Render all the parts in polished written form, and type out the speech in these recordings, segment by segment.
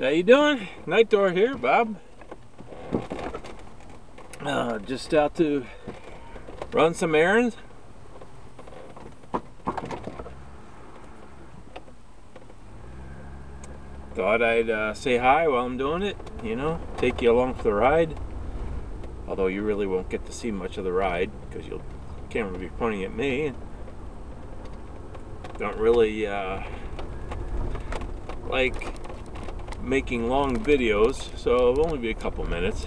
How you doing? Night Door here, Bob. Just out to run some errands. Thought I'd say hi while I'm doing it, you know, take you along for the ride. Although you really won't get to see much of the ride because the camera will be pointing at me. Don't really like making long videos, so it'll only be a couple minutes.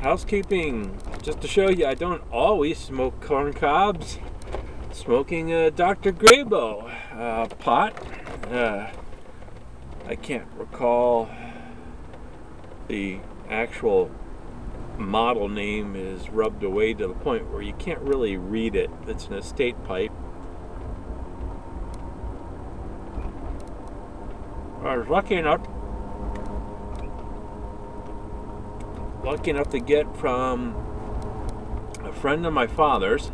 Housekeeping, just to show you, I don't always smoke corn cobs. Smoking a Dr. Grabows pot. I can't recall the actual model name is rubbed away to the point where you can't really read it. It's an estate pipe. I was lucky enough to get from a friend of my father's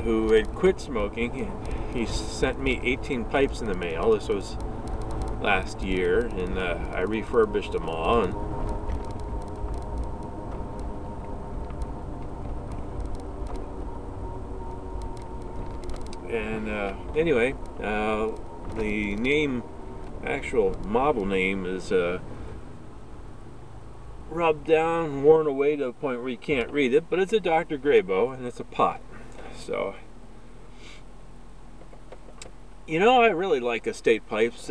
who had quit smoking. He sent me 18 pipes in the mail. This was last year, and I refurbished them all. And anyway, the name, actual model name, is rubbed down, worn away to the point where you can't read it, but it's a Dr. Grabows, and it's a pot. So, you know, I really like estate pipes.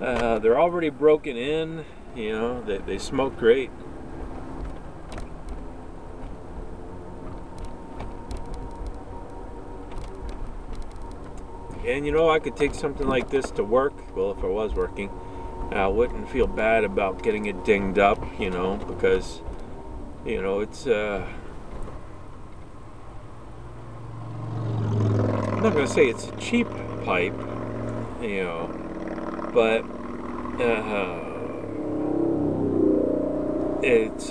They're already broken in, you know, they smoke great. And you know, I could take something like this to work. Well, if I was working, I wouldn't feel bad about getting it dinged up, you know, because, you know, it's I'm not going to say it's a cheap pipe, you know, but it's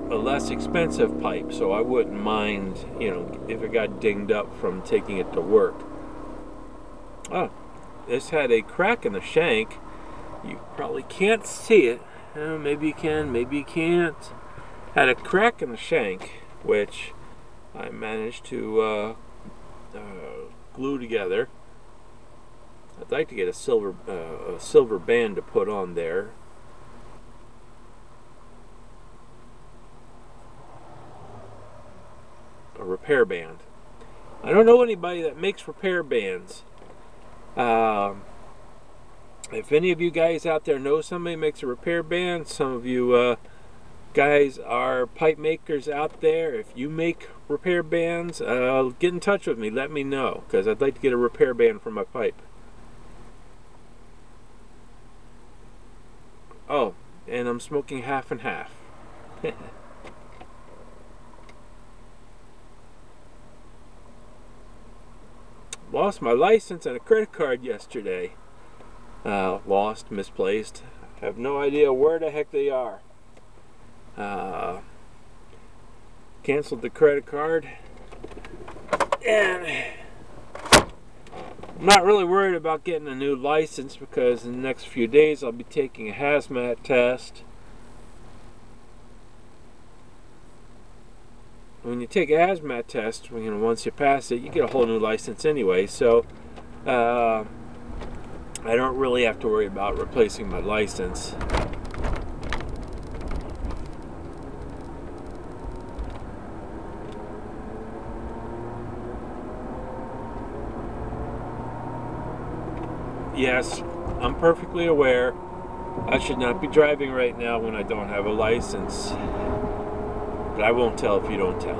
a less expensive pipe, so I wouldn't mind, you know, if it got dinged up from taking it to work. Oh, this had a crack in the shank. You probably can't see it. Maybe you can, maybe you can't. Had a crack in the shank, which I managed to glue together. I'd like to get a silver band to put on there. A repair band. I don't know anybody that makes repair bands. If any of you guys out there know somebody who makes a repair band, some of you guys are pipe makers out there. If you make repair bands, get in touch with me. Let me know, because I'd like to get a repair band for my pipe. Oh, and I'm smoking half and half. Lost my license and a credit card yesterday. Lost, misplaced. Have no idea where the heck they are. Canceled the credit card. And I'm not really worried about getting a new license, because in the next few days I'll be taking a hazmat test. When you take a hazmat test, you know, once you pass it, you get a whole new license anyway. So I don't really have to worry about replacing my license. Yes, I'm perfectly aware I should not be driving right now when I don't have a license. But I won't tell if you don't tell.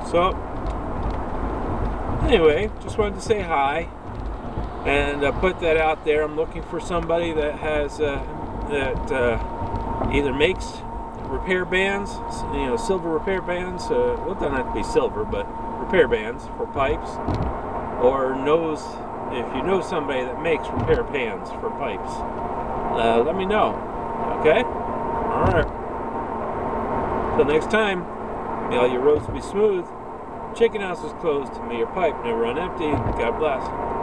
So, anyway, just wanted to say hi and put that out there. I'm looking for somebody that has either makes repair bands, you know, silver repair bands. Well, it doesn't have to be silver, but repair bands for pipes, or knows, if you know somebody that makes repair pans for pipes, let me know. Okay? All right. Till next time, may all your roads be smooth. Chicken house is closed. May your pipe never run empty. God bless.